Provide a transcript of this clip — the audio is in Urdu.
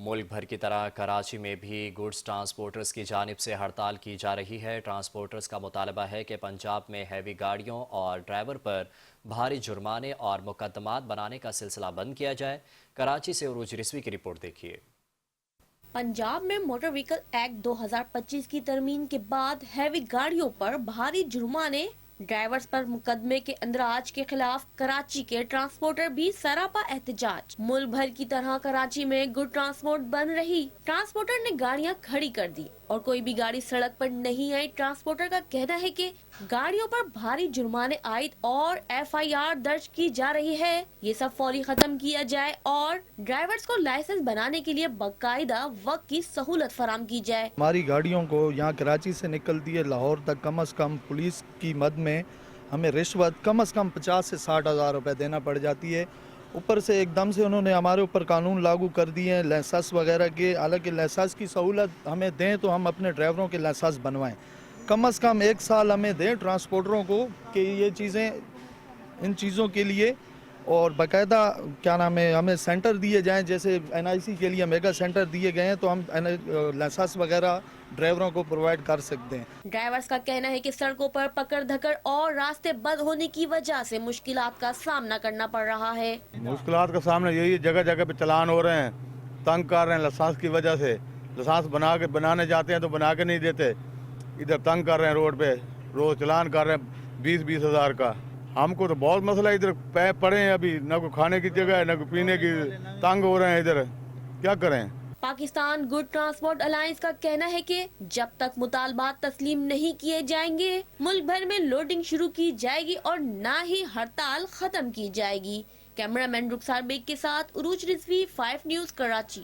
ملک بھر کی طرح کراچی میں بھی گوڈز ٹرانسپورٹرز کی جانب سے ہڑتال کی جا رہی ہے۔ ٹرانسپورٹرز کا مطالبہ ہے کہ پنجاب میں ہیوی گاڑیوں اور ڈرائیور پر بھاری جرمانے اور مقدمات بنانے کا سلسلہ بند کیا جائے۔ کراچی سے عروج رضوی کی رپورٹ دیکھیے۔ پنجاب میں موٹر وہیکل ایکٹ 2025 کی ترمیم کے بعد ہیوی گاڑیوں پر بھاری جرمانے، ڈرائیورز پر مقدمے کے اندراج کے خلاف کراچی کے ٹرانسپورٹر بھی سراپا احتجاج۔ ملک بھر کی طرح کراچی میں گڈ ٹرانسپورٹ بند رہی۔ ٹرانسپورٹر نے گاڑیاں کھڑی کر دی اور کوئی بھی گاڑی سڑک پر نہیں آئی۔ ٹرانسپورٹر کا کہنا ہے کہ گاڑیوں پر بھاری جرمانے عائد اور FIR درج کی جا رہی ہے۔ یہ سب فوری ختم کیا جائے اور ڈرائیورز کو لائسنس بنانے کے لیے باقاعدہ وقت کی سہولت فراہم کی جائے۔ ہماری گاڑیوں کو یہاں کراچی سے نکلتی ہے لاہور تک، کم از کم پولیس کی مد میں ہمیں رشوت کم از کم 50 سے 60 ہزار روپے دینا پڑ جاتی ہے۔ اوپر سے ایک دم سے انہوں نے ہمارے اوپر قانون لاگو کر دیے ہیں لائسنس وغیرہ کے، حالانکہ لائسنس کی سہولت ہمیں دیں تو ہم اپنے ڈرائیوروں کے لائسنس بنوائیں۔ کم از کم 1 سال ہمیں دیں ٹرانسپورٹروں کو کہ یہ چیزیں، ان چیزوں کے لیے، اور باقاعدہ کیا نام ہے ہمیں سینٹر دیے جائیں، جیسے NIC کے لیے میگا سینٹر دیے گئے ہیں تو ہم لائسنس وغیرہ ڈرائیوروں کو پرووائڈ کر سکتے ہیں۔ ڈرائیورز کا کہنا ہے کہ سڑکوں پر پکڑ دھکڑ اور راستے بند ہونے کی وجہ سے مشکلات کا سامنا کرنا پڑ رہا ہے۔ مشکلات کا سامنا یہی جگہ جگہ پہ چلان ہو رہے ہیں، تنگ کر رہے ہیں لائسنس کی وجہ سے۔ لائسنس بنانے جاتے ہیں تو بنا کے نہیں دیتے، ادھر تنگ کر رہے ہیں، روڈ پہ روز چلان کر رہے ہیں 20-20 ہزار کا۔ ہم کو تو بہت مسئلہ ہے، ادھر پڑے ہیں، ابھی نہ کوئی کھانے کی جگہ ہے نہ کوئی پینے کی، تنگ ہو رہے ہیں ادھر، کیا کریں۔ پاکستان گڈ ٹرانسپورٹ الائنس کا کہنا ہے کہ جب تک مطالبات تسلیم نہیں کیے جائیں گے ملک بھر میں لوڈنگ شروع کی جائے گی اور نہ ہی ہڑتال ختم کی جائے گی۔ کیمرہ مین رخسار بیگ کے ساتھ عروج رضوی، 5 نیوز کراچی۔